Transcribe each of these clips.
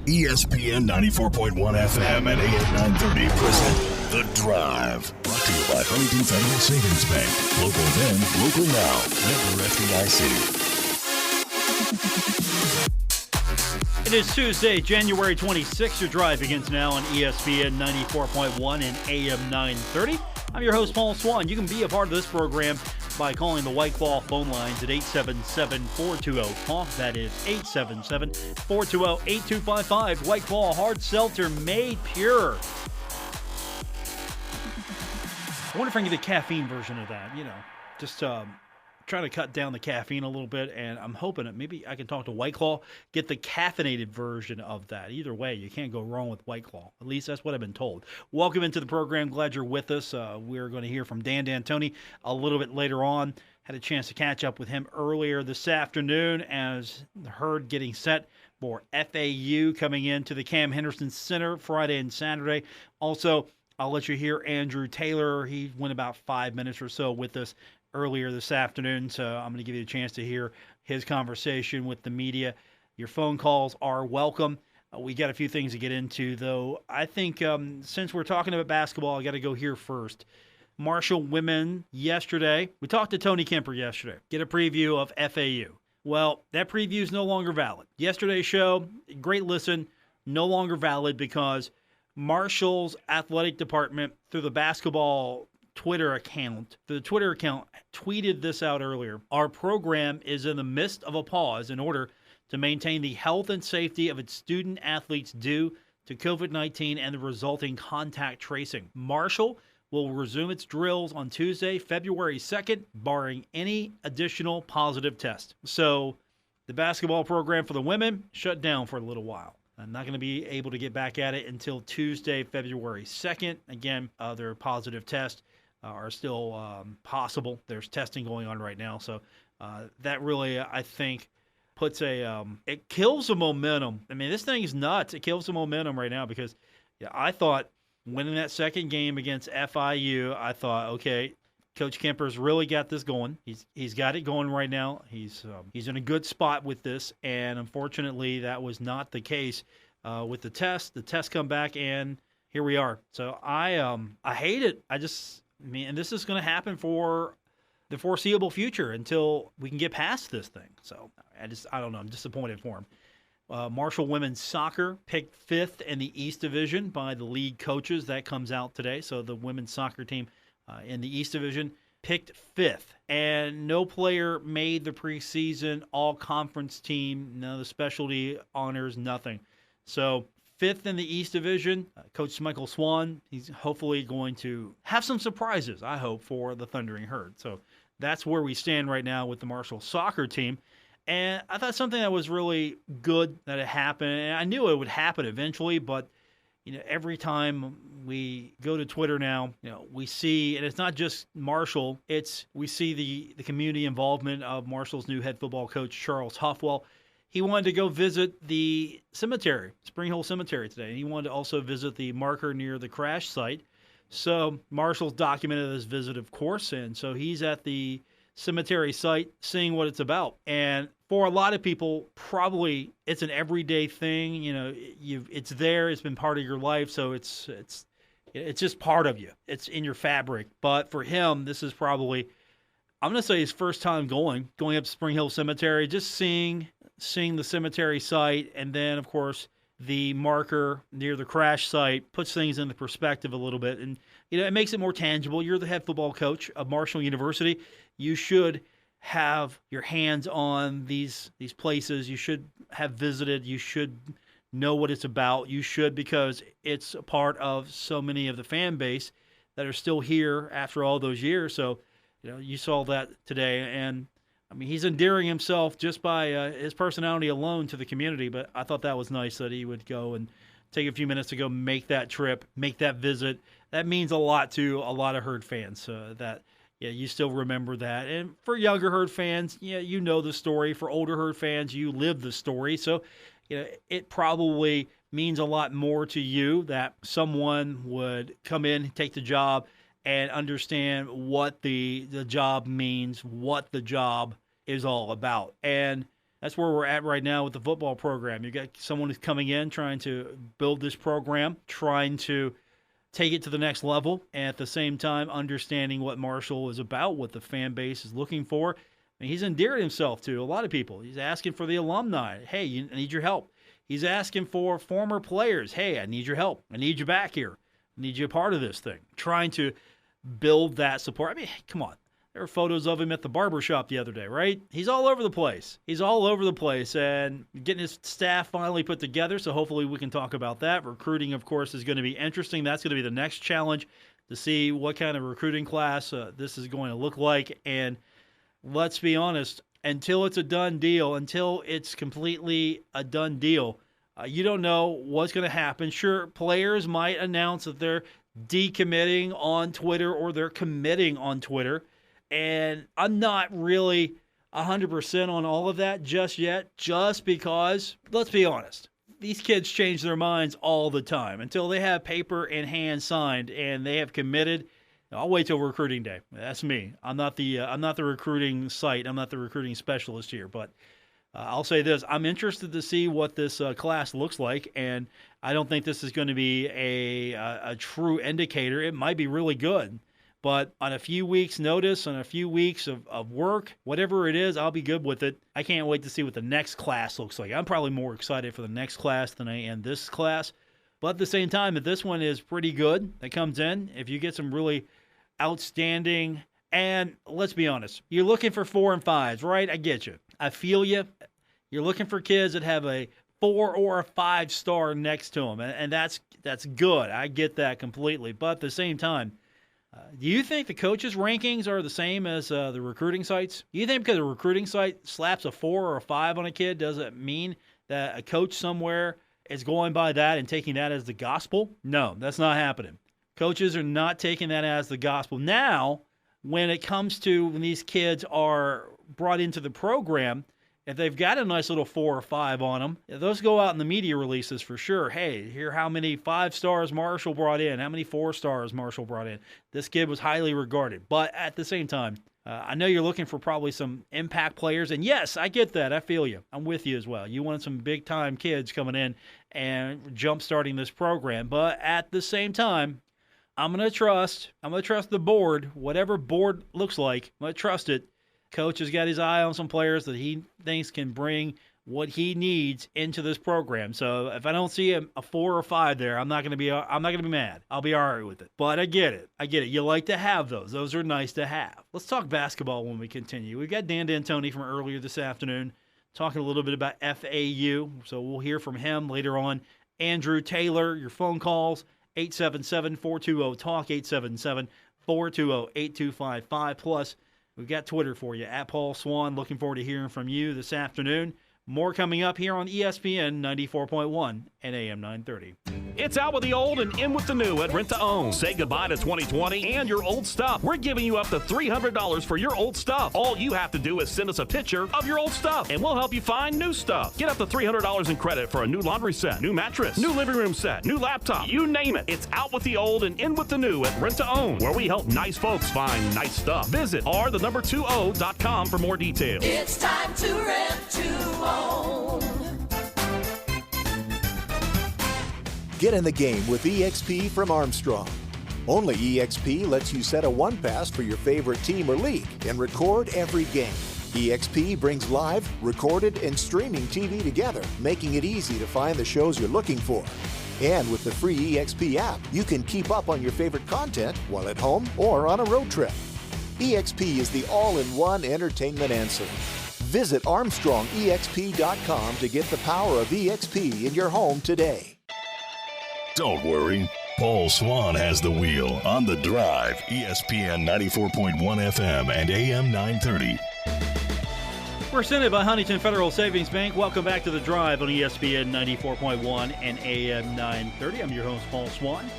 ESPN 94.1 FM and AM 930 present The Drive. Brought to you by Huntington Federal Savings Bank. Local then, local now. Member FDIC. It is Tuesday, January 26th. Your Drive begins now on ESPN 94.1 and AM 930. I'm your host, Paul Swann. You can be a part of this program by calling the White Claw phone lines at 877-420-TALK. That is 877-420-8255. White Claw hard seltzer made pure. I wonder if I can get a caffeine version of that, just trying to cut down the caffeine a little bit, and I'm hoping that maybe I can talk to White Claw, get the caffeinated version of that. Either way, you can't go wrong with White Claw. At least that's what I've been told. Welcome into the program. Glad you're with us. We're going to hear from Dan D'Antoni a little bit later on. Had a chance to catch up with him earlier this afternoon as the herd getting set for FAU coming into the Cam Henderson Center Friday and Saturday. Also, I'll let you hear Andrew Taylor. He went about 5 minutes or so with us earlier this afternoon, so I'm going to give you a chance to hear his conversation with the media. Your phone calls are welcome. We got a few things to get into, though. I think since we're talking about basketball, I got to go here first. Marshall women yesterday. We talked to Tony Kemper yesterday. Get a preview of FAU. Well, that preview is no longer valid. Yesterday's show, great listen, no longer valid because Marshall's athletic department, through the basketball Twitter account, tweeted this out earlier. Our program is in the midst of a pause in order to maintain the health and safety of its student athletes due to COVID-19 and the resulting contact tracing. Marshall will resume its drills on Tuesday, February 2nd, barring any additional positive tests. So the basketball program for the women shut down for a little while. I'm not going to be able to get back at it until Tuesday, February 2nd. Again, other positive tests are still possible. There's testing going on right now. So that really, I think, puts it kills the momentum. I mean, this thing is nuts. It kills the momentum right now because I thought winning that second game against FIU, I thought, okay, Coach Kemper's really got this going. He's got it going right now. He's in a good spot with this, and unfortunately, that was not the case with the test. The test come back, and here we are. So I hate it. And this is going to happen for the foreseeable future until we can get past this thing. So I don't know. I'm disappointed for him. Marshall women's soccer picked 5th in the East Division by the league coaches. That comes out today. So the women's soccer team in the East Division picked 5th, and no player made the preseason all-conference team, none of the specialty honors, nothing. So 5th in the East Division, Coach Paul Swann, he's hopefully going to have some surprises, I hope, for the Thundering Herd. So that's where we stand right now with the Marshall soccer team. And I thought something that was really good that it happened, and I knew it would happen eventually, but every time we go to Twitter now, we see, and it's not just Marshall, we see the community involvement of Marshall's new head football coach, Charles Huffwell. He wanted to go visit the cemetery, Spring Hill Cemetery today, and he wanted to also visit the marker near the crash site. So Marshall's documented this visit, of course, and so he's at the cemetery site seeing what it's about. And for a lot of people, probably it's an everyday thing. It's there. It's been part of your life, so it's just part of you. It's in your fabric. But for him, this is probably, I'm going to say, his first time going up to Spring Hill Cemetery, just seeing the cemetery site, and then of course the marker near the crash site puts things into perspective a little bit, and it makes it more tangible. You're the head football coach of Marshall University. You should have your hands on these places. You should have visited. You should know what it's about. You should, because it's a part of so many of the fan base that are still here after all those years. So, you saw that today. And, I mean, he's endearing himself just by his personality alone to the community. But I thought that was nice that he would go and take a few minutes to go make that trip, make that visit. That means a lot to a lot of Herd fans you still remember that. And for younger Herd fans, you know the story. For older Herd fans, you live the story. So, it probably means a lot more to you that someone would come in, take the job, and understand what the job means, what the job is all about. And That's where we're at right now with the football program. You got someone who's coming in trying to build this program, trying to take it to the next level, and at the same time understanding what Marshall is about, what the fan base is looking for. I mean, he's endeared himself to a lot of people. He's asking for the alumni. Hey, I need your help. He's asking for former players. Hey, I need your help. I need you back here. I need you a part of this thing. Trying to build that support. I mean, come on. There were photos of him at the barbershop the other day, right? He's all over the place. He's all over the place and getting his staff finally put together, so hopefully we can talk about that. Recruiting, of course, is going to be interesting. That's going to be the next challenge to see what kind of recruiting class this is going to look like. And let's be honest, until it's a done deal, until it's completely a done deal, you don't know what's going to happen. Sure, players might announce that they're decommitting on Twitter or they're committing on Twitter. And I'm not really 100% on all of that just yet, just because, let's be honest, these kids change their minds all the time until they have paper in hand signed and they have committed. I'll wait till recruiting day. That's me. I'm not the recruiting site. I'm not the recruiting specialist here, but I'll say this. I'm interested to see what this class looks like, and I don't think this is going to be a true indicator. It might be really good. But on a few weeks' notice, on a few weeks of work, whatever it is, I'll be good with it. I can't wait to see what the next class looks like. I'm probably more excited for the next class than I am this class. But at the same time, if this one is pretty good that comes in, if you get some really outstanding, and let's be honest, you're looking for 4 and 5s, right? I get you. I feel you. You're looking for kids that have a 4 or a 5-star next to them, and that's good. I get that completely. But at the same time, do you think the coaches' rankings are the same as the recruiting sites? Do you think because a recruiting site slaps a 4 or a 5 on a kid, does it mean that a coach somewhere is going by that and taking that as the gospel? No, that's not happening. Coaches are not taking that as the gospel. Now, when it comes to when these kids are brought into the program, if they've got a nice little 4 or 5 on them, those go out in the media releases for sure. Hey, here how many 5 stars Marshall brought in, how many 4 stars Marshall brought in. This kid was highly regarded. But at the same time, I know you're looking for probably some impact players. And yes, I get that. I feel you. I'm with you as well. You want some big-time kids coming in and jump-starting this program. But at the same time, I'm going to trust the board, whatever board looks like. I'm going to trust it. Coach has got his eye on some players that he thinks can bring what he needs into this program. So if I don't see a 4 or 5 there, I'm not going to be mad. I'll be all right with it. But I get it. You like to have those. Those are nice to have. Let's talk basketball when we continue. We've got Dan D'Antoni from earlier this afternoon talking a little bit about FAU. So we'll hear from him later on. Andrew Taylor, your phone calls, 877-420-TALK, 877-420-8255. Plus, we've got Twitter for you, at Paul Swann. Looking forward to hearing from you this afternoon. More coming up here on ESPN 94.1 and AM 930. It's out with the old and in with the new at Rent to Own. Say goodbye to 2020 and your old stuff. We're giving you up to $300 for your old stuff. All you have to do is send us a picture of your old stuff, and we'll help you find new stuff. Get up to $300 in credit for a new laundry set, new mattress, new living room set, new laptop, you name it. It's out with the old and in with the new at Rent to Own, where we help nice folks find nice stuff. Visit r20.com for more details. It's time to rent to own. Get in the game with EXP from Armstrong. Only EXP lets you set a one pass for your favorite team or league and record every game. EXP brings live, recorded, and streaming TV together, making it easy to find the shows you're looking for. And with the free EXP app, you can keep up on your favorite content while at home or on a road trip. EXP is the all-in-one entertainment answer. Visit ArmstrongEXP.com to get the power of EXP in your home today. Don't worry. Paul Swann has the wheel on The Drive, ESPN 94.1 FM and AM 930. Presented by Huntington Federal Savings Bank. Welcome back to The Drive on ESPN 94.1 and AM 930. I'm your host, Paul Swann.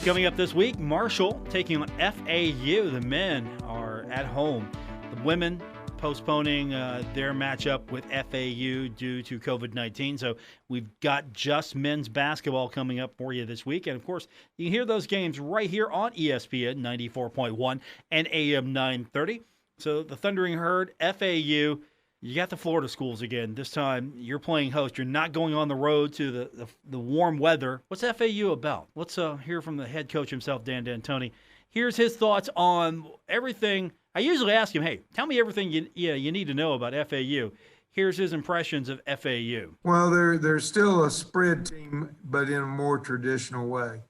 Coming up this week, Marshall taking on FAU. The men are at home. The women postponing their matchup with FAU due to COVID-19. So we've got just men's basketball coming up for you this week. And, of course, you can hear those games right here on ESPN 94.1 and AM 930. So the Thundering Herd, FAU, You got the Florida schools again. This time you're playing host. You're not going on the road to the warm weather. What's FAU about? Let's hear from the head coach himself, Dan D'Antoni. Here's his thoughts on everything. I usually ask him, hey, tell me everything you need to know about FAU. Here's his impressions of FAU. Well, they're still a spread team, but in a more traditional way.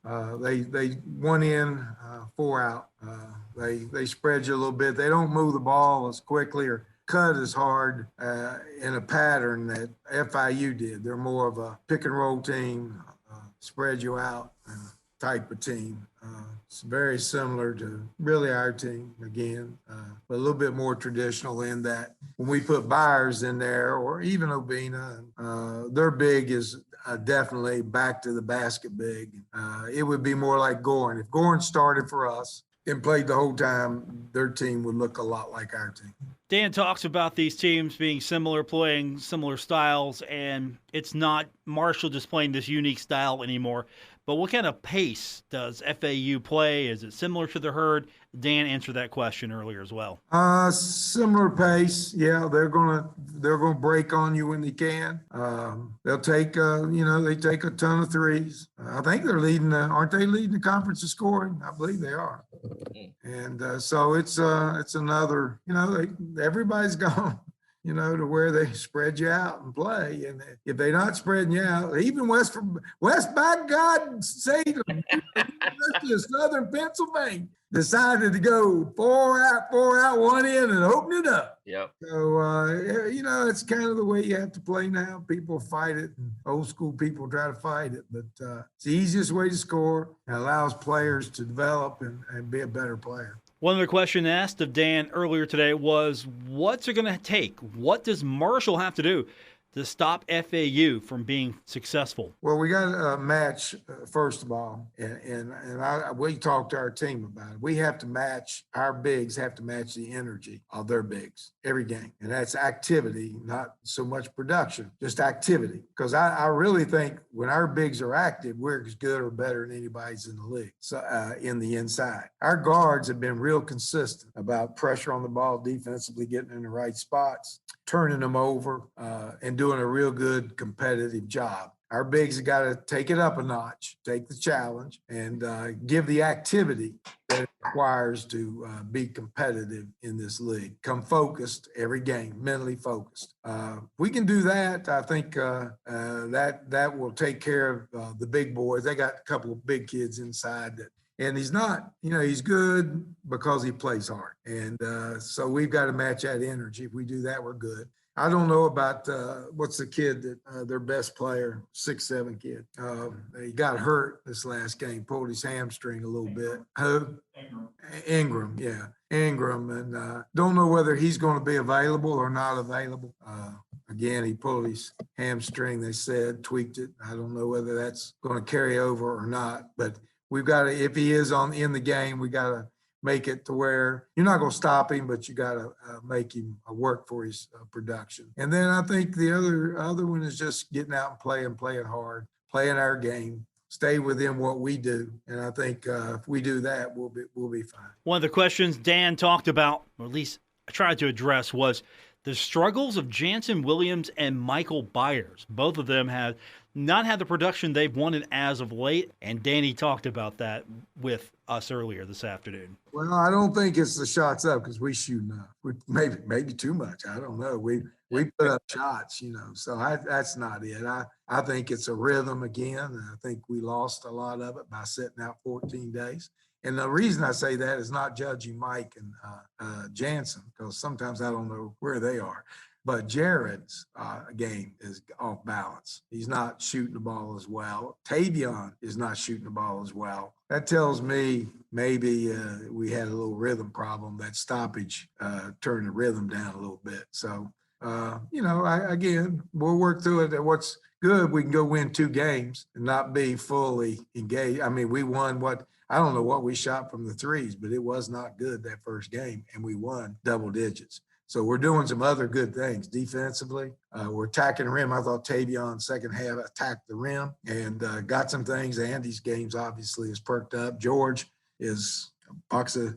They 1 in, 4 out. They spread you a little bit. They don't move the ball as quickly or cut as hard in a pattern that FIU did. They're more of a pick and roll team, spread you out type of team. It's very similar to really our team again, but a little bit more traditional in that when we put Byers in there or even Obina, their big is definitely back to the basket big. It would be more like Gorin. If Gorin started for us and played the whole time, their team would look a lot like our team. Dan talks about these teams being similar, playing similar styles, and it's not Marshall just playing this unique style anymore. But what kind of pace does FAU play? Is it similar to the Herd? Dan answered that question earlier as well. Similar pace. Yeah, they're gonna break on you when they can. They'll take they take a ton of threes. I think they're leading. Aren't they leading the conference in scoring? I believe they are. And so it's another. Everybody's gone. To where they spread you out and play. And if they're not spreading you out, even West, by God, say to Southern Pennsylvania, decided to go 4 out, 1 in, and open it up. Yep. So, it's kind of the way you have to play now. People fight it, and old school people try to fight it. But it's the easiest way to score and allows players to develop and be a better player. One other question asked of Dan earlier today was, what's it going to take? What does Marshall have to do to stop FAU from being successful? Well, we got a match, first of all, and we talked to our team about it. We have to match, our bigs have to match the energy of their bigs every game. And that's activity, not so much production, just activity. Because I really think when our bigs are active, we're as good or better than anybody's in the league, so in the inside. Our guards have been real consistent about pressure on the ball defensively, getting in the right spots, turning them over, and doing a real good competitive job. Our bigs have got to take it up a notch, take the challenge, and give the activity that it requires to be competitive in this league. Come focused every game, mentally focused. If we can do that, I think that will take care of the big boys. They got a couple of big kids inside that. And he's not, he's good because he plays hard. And so we've got to match that energy. If we do that, we're good. I don't know about what's the kid that their best player, 6'7" kid. He got hurt this last game, pulled his hamstring a little bit. Who? Ingram, yeah. Ingram. And don't know whether he's going to be available or not available. Again, he pulled his hamstring, they said, tweaked it. I don't know whether that's going to carry over or not. But we've got to, if he is in the game, we got to make it to where you're not going to stop him, but you got to make him work for his production. And then I think the other one is just getting out and playing hard, playing our game, stay within what we do. And I think if we do that, we'll be fine. One of the questions Dan talked about, or at least I tried to address, was the struggles of Jansen Williams and Michael Byers. Both of them have not had the production they've wanted as of late, and Danny talked about that with us earlier this afternoon. Well, I don't think it's the shots up because we shoot enough. Maybe too much. I don't know. We put up shots, so that's not it. I think it's a rhythm again, and I think we lost a lot of it by sitting out 14 days. And the reason I say that is not judging Mike and Jansen, because sometimes I don't know where they are. But Jared's game is off balance. He's not shooting the ball as well. Tavion is not shooting the ball as well. That tells me maybe we had a little rhythm problem. That stoppage turned the rhythm down a little bit. So, again, we'll work through it. What's good, we can go win 2 games and not be fully engaged. I mean, we won I don't know what we shot from the threes, but it was not good that first game, and we won double digits. So we're doing some other good things defensively. We're attacking the rim. I thought Tavion second half attacked the rim and got some things. Andy's games obviously is perked up. George is box of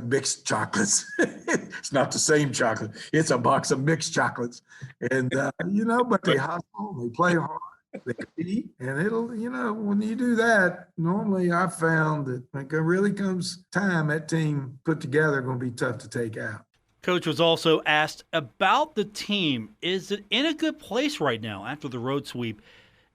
mixed chocolates. It's not the same chocolate. It's a box of mixed chocolates. And, but they hustle, they play hard, they compete, and it'll, when you do that, normally I've found that when it really comes time, that team put together going to be tough to take out. Coach was also asked about the team. Is it in a good place right now after the road sweep?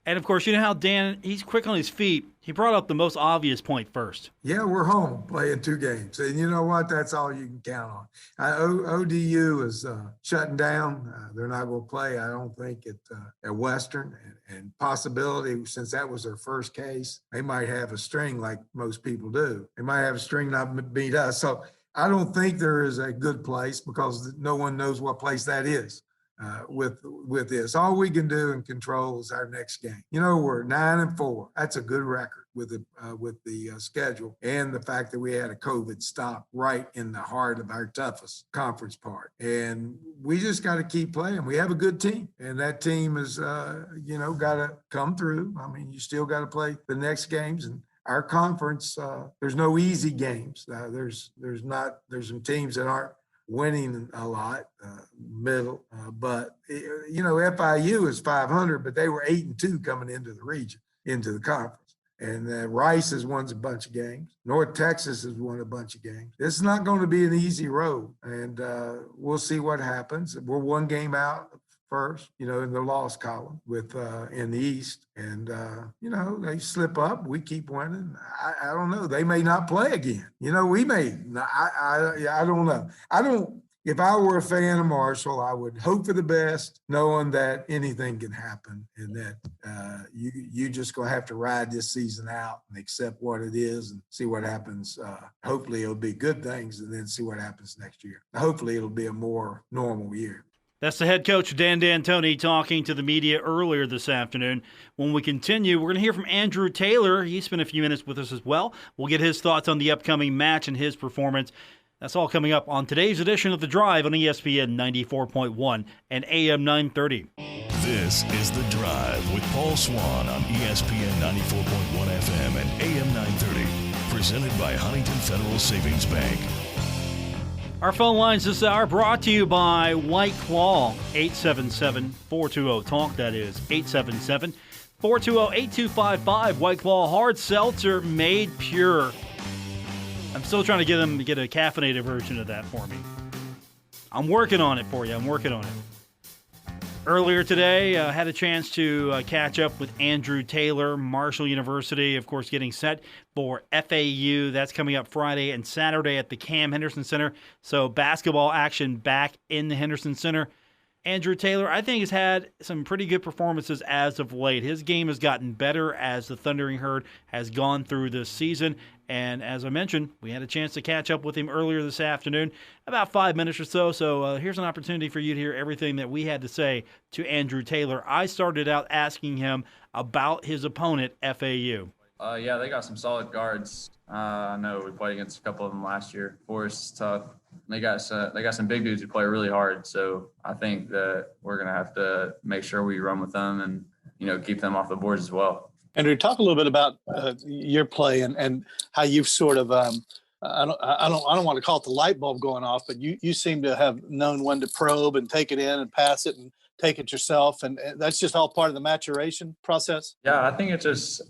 And, of course, you know how Dan, he's quick on his feet. He brought up the most obvious point first. Yeah, we're home playing 2 games. And you know what? That's all you can count on. ODU is shutting down. They're not going to play, I don't think, at Western. And possibility, since that was their first case, they might have a string like most people do. They might have a string not beat us. So I don't think there is a good place because no one knows what place that is. With this, all we can do and control is our next game. We're 9-4. That's a good record with the schedule and the fact that we had a COVID stop right in the heart of our toughest conference part. And we just got to keep playing. We have a good team, and that team is, got to come through. I mean, you still got to play the next games. And our conference, there's no easy games. There's some teams that aren't winning a lot, middle, but FIU is 500, but they were 8-2 coming into the region, into the conference. And Rice has won a bunch of games. North Texas has won a bunch of games. This is not going to be an easy road, and we'll see what happens. We're 1 game out first, in the loss column with in the East, and they slip up. We keep winning. I don't know. They may not play again. We may. I don't know. If I were a fan of Marshall, I would hope for the best, knowing that anything can happen, and that you just gonna have to ride this season out and accept what it is and see what happens. Hopefully, it'll be good things, and then see what happens next year. Hopefully, it'll be a more normal year. That's the head coach, Dan D'Antoni, talking to the media earlier this afternoon. When we continue, we're going to hear from Andrew Taylor. He spent a few minutes with us as well. We'll get his thoughts on the upcoming match and his performance. That's all coming up on today's edition of The Drive on ESPN 94.1 and AM 930. This is The Drive with Paul Swann on ESPN 94.1 FM and AM 930. Presented by Huntington Federal Savings Bank. Our phone lines this hour brought to you by White Claw, 877-420-TALK. That is 877-420-8255. White Claw Hard Seltzer made pure. I'm still trying to get them to get a caffeinated version of that for me. I'm working on it for you. Earlier today, had a chance to catch up with Andrew Taylor, Marshall University, of course, getting set for FAU. That's coming up Friday and Saturday at the Cam Henderson Center. So basketball action back in the Henderson Center. Andrew Taylor, I think, has had some pretty good performances as of late. His game has gotten better as the Thundering Herd has gone through this season. And as I mentioned, we had a chance to catch up with him earlier this afternoon, about 5 minutes or so. So here's an opportunity for you to hear everything that we had to say to Andrew Taylor. I started out asking him about his opponent, FAU. Yeah, they got some solid guards. I know we played against a couple of them last year. Forrest's tough. They got some big dudes who play really hard. So I think that we're going to have to make sure we run with them and, keep them off the boards as well. Andrew, talk a little bit about your play and how you've sort of I don't want to call it the light bulb going off, but you seem to have known when to probe and take it in and pass it and take it yourself, and that's just all part of the maturation process. Yeah, I think it's just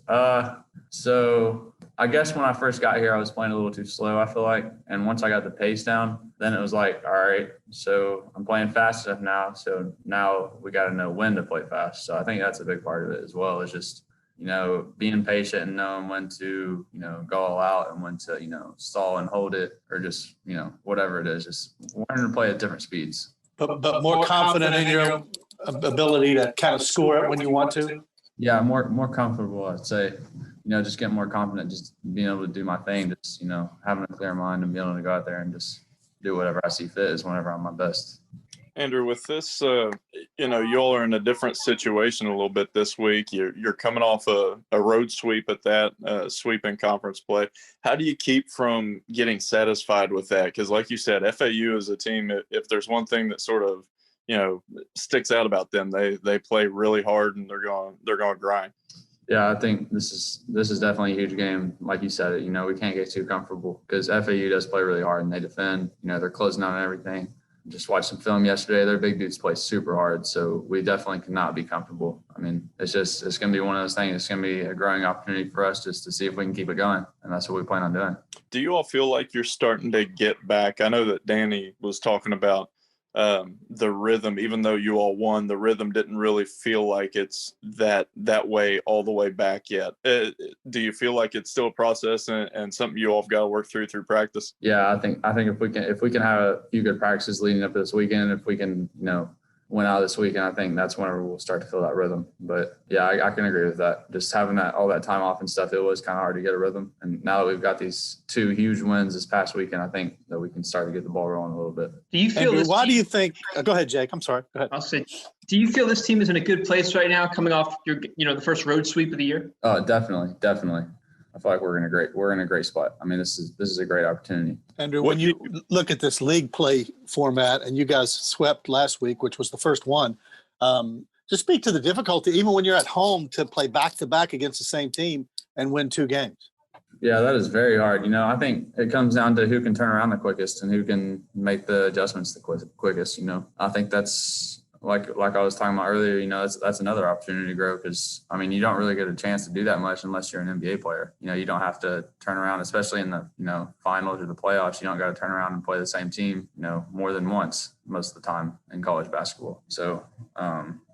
so I guess when I first got here, I was playing a little too slow, I feel like, and once I got the pace down, then it was like, all right, so I'm playing fast enough now, so now we got to know when to play fast. So I think that's a big part of it as well. It's just being patient and knowing when to, go all out and when to, stall and hold it, or just, whatever it is, just learning to play at different speeds. But more confident in your ability to kind of score it when you want to? Yeah, more comfortable, I'd say. Just getting more confident, just being able to do my thing, just, having a clear mind and being able to go out there and just do whatever I see fit is whenever I'm my best. Andrew, with this, y'all are in a different situation a little bit this week. You're coming off a road sweep at that, sweep in conference play. How do you keep from getting satisfied with that? Because like you said, FAU is a team, if there's one thing that sort of, sticks out about them, they play really hard and they're going to grind. Yeah, I think this is definitely a huge game. Like you said, we can't get too comfortable because FAU does play really hard and they defend. They're closing out on everything. Just watched some film yesterday. Their big dudes play super hard, so we definitely cannot be comfortable. I mean, it's going to be one of those things. It's going to be a growing opportunity for us just to see if we can keep it going, and that's what we plan on doing. Do you all feel like you're starting to get back? I know that Danny was talking about the rhythm. Even though you all won, the rhythm didn't really feel like it's that way all the way back yet. Do you feel like it's still a process and something you all have got to work through practice? Yeah, I think if we can have a few good practices leading up to this weekend, if we can win out this weekend, I think that's whenever we'll start to feel that rhythm. But yeah, I can agree with that. Just having all that time off and stuff, it was kind of hard to get a rhythm. And now that we've got these 2 huge wins this past weekend, I think that we can start to get the ball rolling a little bit. Do you feel Andrew, why do you think? Go ahead, Jake. I'm sorry. Go ahead. I'll say, do you feel this team is in a good place right now, coming off the first road sweep of the year? Oh, definitely. I feel like we're in a great spot. I mean, this is a great opportunity. Andrew, when you look at this league play format, and you guys swept last week, which was the first one, just speak to the difficulty, even when you're at home, to play back-to-back against the same team and win 2 games. Yeah, that is very hard. I think it comes down to who can turn around the quickest and who can make the adjustments the quickest. I think that's like I was talking about earlier, that's another opportunity to grow because, I mean, you don't really get a chance to do that much unless you're an NBA player. You don't have to turn around, especially in the, finals or the playoffs. You don't got to turn around and play the same team, more than once most of the time in college basketball. So,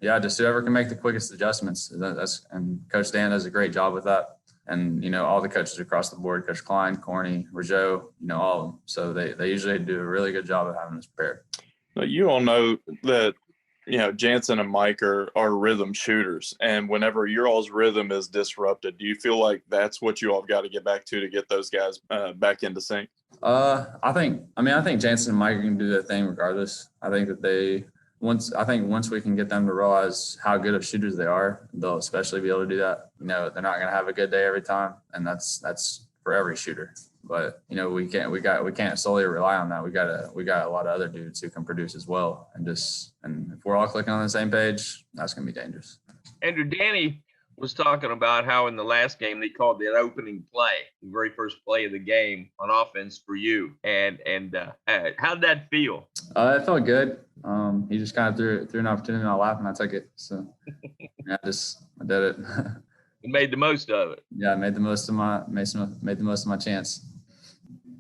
just whoever can make the quickest adjustments. And Coach Dan does a great job with that. And, all the coaches across the board, Coach Klein, Corny, Rougeau, all of them. So they usually do a really good job of having us prepared. You all know that, Jansen and Mike are rhythm shooters. And whenever your all's rhythm is disrupted, do you feel like that's what you all got to get back to get those guys back into sync? I think Jansen and Mike can do their thing regardless. I think that once we can get them to realize how good of shooters they are, they'll especially be able to do that. They're not going to have a good day every time. And that's for every shooter. But we can't solely rely on that. We got a lot of other dudes who can produce as well. And if we're all clicking on the same page, that's gonna be dangerous. Andrew, Danny was talking about how in the last game they called that opening play, the very first play of the game on offense for you. And how did that feel? It felt good. He just kind of threw an opportunity and I laughed and I took it. So yeah, I did it. You made the most of it. Yeah, I made the most of my chance.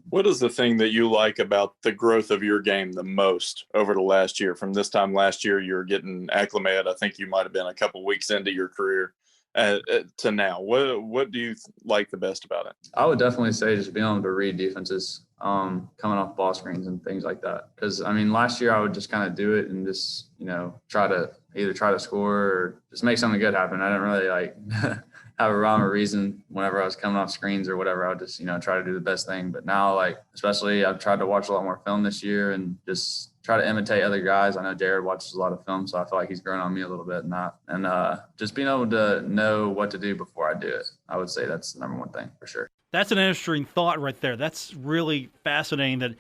What is the thing that you like about the growth of your game the most over the last year? From this time last year, you were getting acclimated. I think you might have been a couple weeks into your career to now. What do you like the best about it? I would definitely say just being able to read defenses, coming off ball screens and things like that. Because, I mean, last year I would just kind of do it and just, try to score or just make something good happen. I didn't really have a rhyme or reason whenever I was coming off screens or whatever. I would just, try to do the best thing. But now, especially I've tried to watch a lot more film this year and just try to imitate other guys. I know Jared watches a lot of film, so I feel like he's grown on me a little bit in that. And just being able to know what to do before I do it, I would say that's the number one thing for sure. That's an interesting thought right there. That's really fascinating that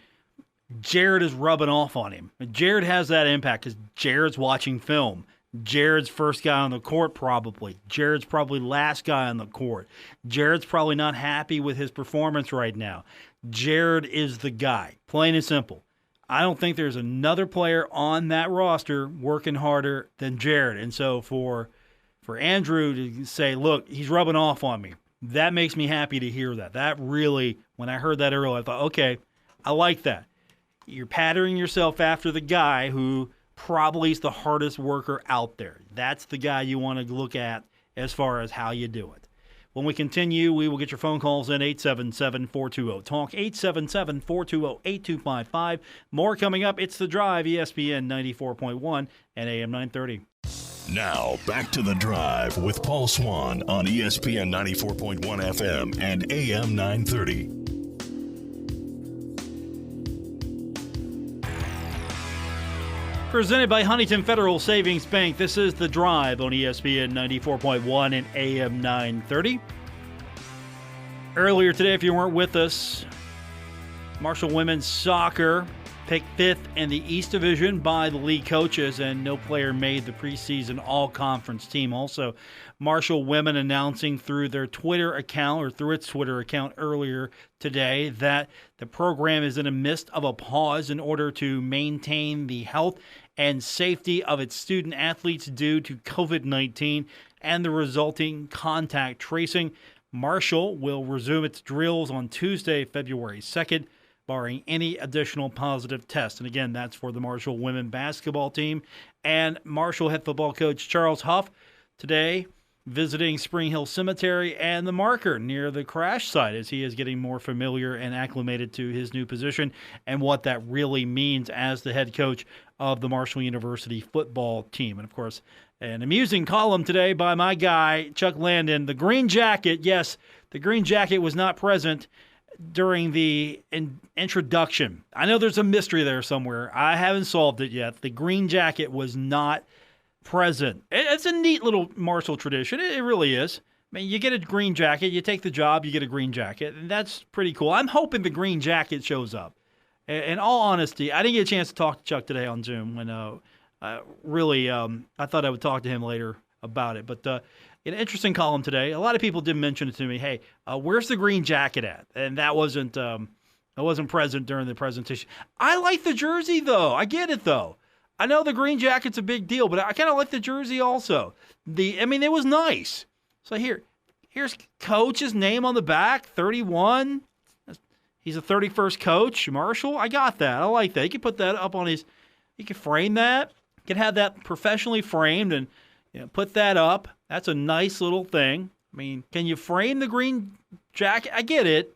Jared is rubbing off on him. Jared has that impact because Jared's watching film. Jared's first guy on the court probably. Jared's probably last guy on the court. Jared's probably not happy with his performance right now. Jared is the guy, plain and simple. I don't think there's another player on that roster working harder than Jared. And so for Andrew to say, look, he's rubbing off on me, that makes me happy to hear that. That really, when I heard that earlier, I thought, okay, I like that. You're patterning yourself after the guy who probably is the hardest worker out there. That's the guy you want to look at as far as how you do it. When we continue, we will get your phone calls in 877-420-TALK, 877-420-8255. More coming up. It's The Drive, ESPN 94.1 and AM 930. Now, back to The Drive with Paul Swann on ESPN 94.1 FM and AM 930. Presented by Huntington Federal Savings Bank, this is The Drive on ESPN 94.1 and AM 930. Earlier today, if you weren't with us, Marshall Women's Soccer picked 5th in the East Division by the league coaches, and no player made the preseason all-conference team. Also, Marshall women announcing through their Twitter account, or through its Twitter account earlier today, that the program is in the midst of a pause in order to maintain the health and safety of its student athletes due to COVID-19 and the resulting contact tracing. Marshall will resume its drills on Tuesday, February 2nd, barring any additional positive tests. And again, that's for the Marshall women basketball team. And Marshall head football coach Charles Huff today visiting Spring Hill Cemetery and the marker near the crash site as he is getting more familiar and acclimated to his new position and what that really means as the head coach of the Marshall University football team. And of course, an amusing column today by my guy, Chuck Landon. The green jacket, yes, the green jacket was not present during the introduction. I know there's a mystery there somewhere. I haven't solved it yet. The green jacket was not present. It's a neat little Marshall tradition. It really is. I mean, you get a green jacket, you take the job, you get a green jacket, and that's pretty cool. I'm hoping the green jacket shows up. In all honesty, I didn't get a chance to talk to Chuck today on Zoom when I thought I would talk to him later about it. But an interesting column today. A lot of people did mention it to me. Hey, where's the green jacket at? And that wasn't present during the presentation. I like the jersey, though. I get it, though. I know the green jacket's a big deal, but I kind of like the jersey also. It was nice. So here's coach's name on the back, 31. He's a 31st coach, Marshall. I got that. I like that. You can put that up on you can frame that. You can have that professionally framed and put that up. That's a nice little thing. I mean, can you frame the green jacket? I get it.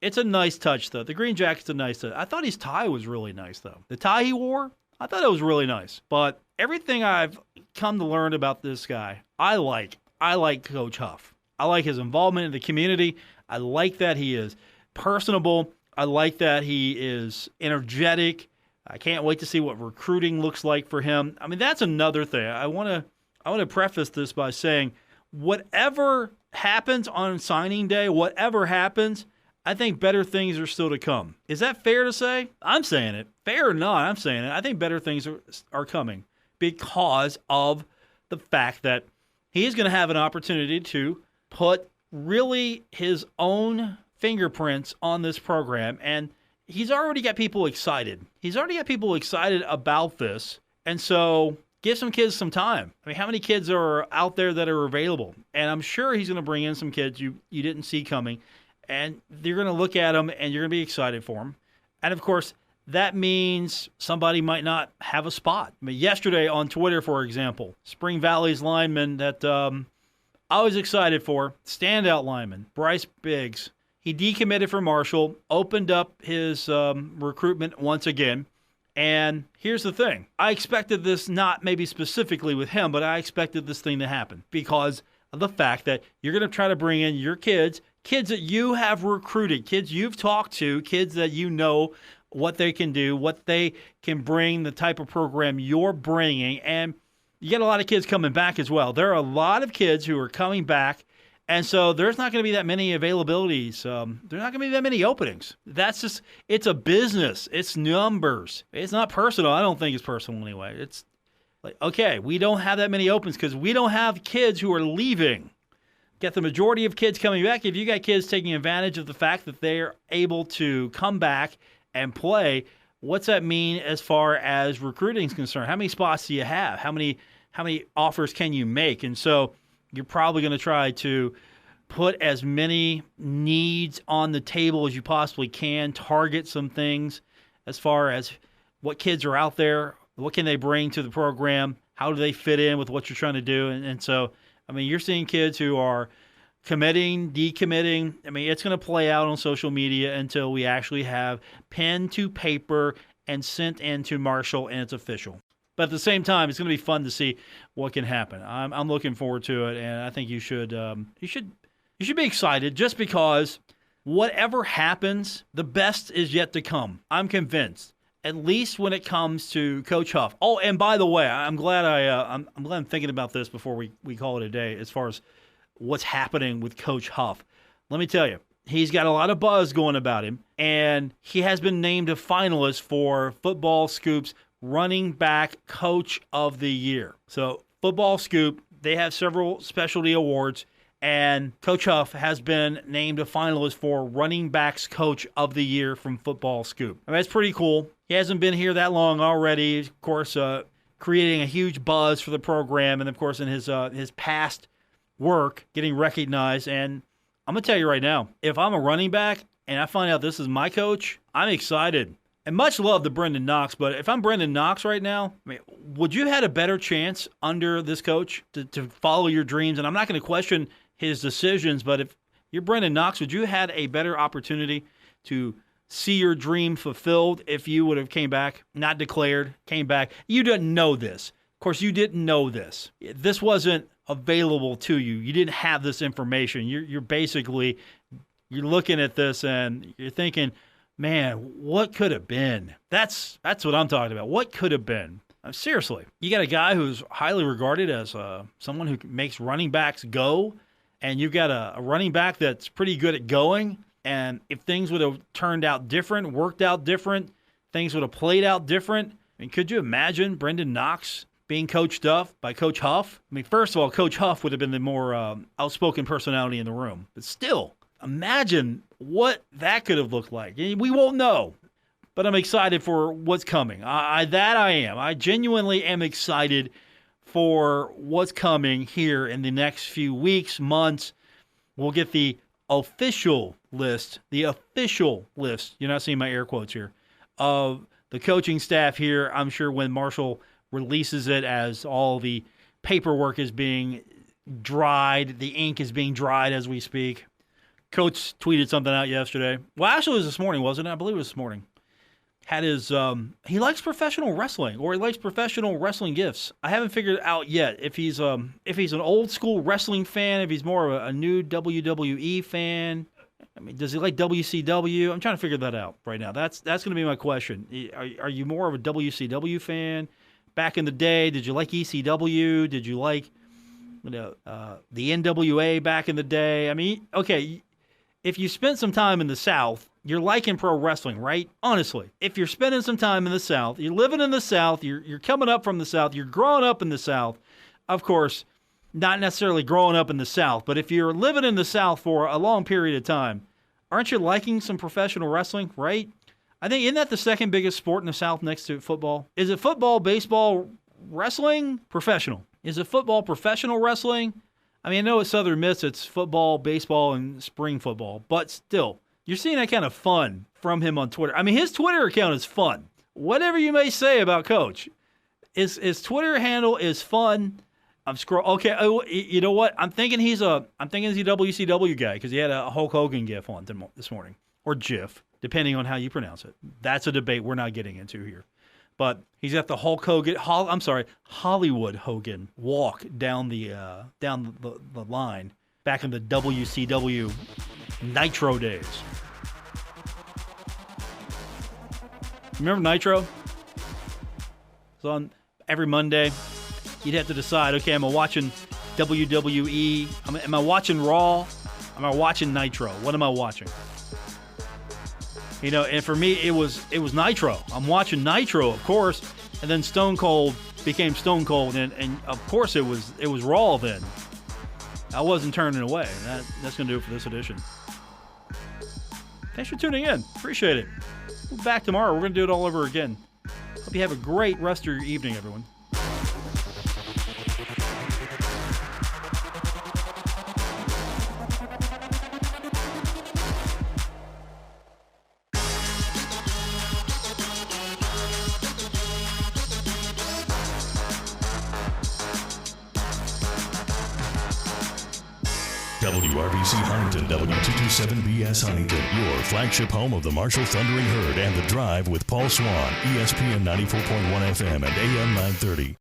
It's a nice touch, though. The green jacket's a nice touch. I thought his tie was really nice, though. The tie he wore, I thought it was really nice. But everything I've come to learn about this guy, I like. I like Coach Huff. I like his involvement in the community. I like that he is personable. I like that he is energetic. I can't wait to see what recruiting looks like for him. I mean, that's another thing. I want to preface this by saying whatever happens on signing day, whatever happens, I think better things are still to come. Is that fair to say? I'm saying it. Fair or not, I'm saying it. I think better things are coming because of the fact that he is going to have an opportunity to put really his own fingerprints on this program, and he's already got people excited. He's already got people excited about this, and so give some kids some time. I mean, how many kids are out there that are available? And I'm sure he's going to bring in some kids you didn't see coming, and you're going to look at them, and you're going to be excited for them. And, of course, that means somebody might not have a spot. I mean, yesterday on Twitter, for example, Spring Valley's lineman that I was excited for, standout lineman, Bryce Biggs, he decommitted for Marshall, opened up his recruitment once again. And here's the thing. I expected this not maybe specifically with him, but I expected this thing to happen because of the fact that you're going to try to bring in your kids that you have recruited, kids you've talked to, kids that you know what they can do, what they can bring, the type of program you're bringing. And you get a lot of kids coming back as well. There are a lot of kids who are coming back, and so there's not going to be that many availabilities. There's not going to be that many openings. That's just, it's a business. It's numbers. It's not personal. I don't think it's personal anyway. It's like, okay, we don't have that many opens because we don't have kids who are leaving. Get the majority of kids coming back. If you got kids taking advantage of the fact that they're able to come back and play, what's that mean as far as recruiting is concerned? How many spots do you have? How many offers can you make? And so you're probably going to try to put as many needs on the table as you possibly can, target some things as far as what kids are out there, what can they bring to the program, how do they fit in with what you're trying to do. And so, I mean, you're seeing kids who are committing, decommitting. I mean, it's going to play out on social media until we actually have pen to paper and sent into Marshall and it's official. But at the same time, it's going to be fun to see what can happen. I'm looking forward to it, and I think you should be excited just because whatever happens, the best is yet to come. I'm convinced, at least when it comes to Coach Huff. Oh, and by the way, I'm glad I'm thinking about this before we call it a day as far as what's happening with Coach Huff. Let me tell you, He's got a lot of buzz going about him, and he has been named a finalist for Football Scoop's Running Back Coach of the Year. So Football Scoop, they have several specialty awards, and Coach Huff has been named a finalist for Running Backs Coach of the Year from Football Scoop. I mean, that's pretty cool. He hasn't been here that long already. Of course, creating a huge buzz for the program, and of course in his past work, getting recognized. And I'm going to tell you right now, if I'm a running back and I find out this is my coach, I'm excited. And much love to Brendan Knox, but if I'm Brendan Knox right now, I mean, would you have had a better chance under this coach to follow your dreams? And I'm not going to question his decisions, but if you're Brendan Knox, would you have had a better opportunity to see your dream fulfilled if you would have came back, not declared, came back? You didn't know this. Of course, you didn't know this. This wasn't available to you. You didn't have this information. You're basically, you're looking at this and you're thinking, man, what could have been? That's what I'm talking about. What could have been? Seriously, you got a guy who's highly regarded as someone who makes running backs go, and you've got a running back that's pretty good at going. And if things would have turned out different, worked out different, things would have played out different. I mean, could you imagine Brendan Knox being coached up by Coach Huff? I mean, first of all, Coach Huff would have been the more outspoken personality in the room. But still, imagine what that could have looked like. We won't know, but I'm excited for what's coming. I am. I genuinely am excited for what's coming here in the next few weeks, months. We'll get the official list. You're not seeing my air quotes here, of the coaching staff here. I'm sure when Marshall releases it, as all the paperwork is being dried, the ink is being dried as we speak. Coach tweeted something out yesterday. Well, actually, it was this morning, wasn't it? I believe it was this morning. Had his, he likes professional wrestling, or he likes professional wrestling gifts. I haven't figured out yet if he's an old school wrestling fan, if he's more of a new WWE fan. I mean, does he like WCW? I'm trying to figure that out right now. That's going to be my question. Are you more of a WCW fan? Back in the day, did you like ECW? Did you like, the NWA back in the day? I mean, okay, if you spent some time in the South, you're liking pro wrestling, right? Honestly, if you're spending some time in the South, you're living in the South, you're coming up from the South, you're growing up in the South. Of course, not necessarily growing up in the South, but if you're living in the South for a long period of time, aren't you liking some professional wrestling, right? I think, isn't that the second biggest sport in the South next to football? Is it football, baseball, wrestling? Professional. Is it football, professional wrestling? I mean, I know at Southern Miss it's football, baseball, and spring football, but still, you're seeing that kind of fun from him on Twitter. I mean, his Twitter account is fun. Whatever you may say about Coach, his Twitter handle is fun. I'm Okay, you know what? I'm thinking he's a WCW guy because he had a Hulk Hogan gif on this morning, or GIF, depending on how you pronounce it. That's a debate we're not getting into here. But he's got the Hollywood Hogan walk down the line back in the WCW Nitro days. Remember Nitro? It was on every Monday. You'd have to decide, okay, am I watching WWE? Am I watching Raw? Am I watching Nitro? What am I watching? You know, and for me, it was Nitro. I'm watching Nitro, of course, and then Stone Cold became Stone Cold, and of course it was Raw then. I wasn't turning away. That's going to do it for this edition. Thanks for tuning in. Appreciate it. We'll be back tomorrow. We're going to do it all over again. Hope you have a great rest of your evening, everyone. WRBC Huntington, W227BS Huntington, your flagship home of the Marshall Thundering Herd and The Drive with Paul Swann, ESPN 94.1 FM and AM 930.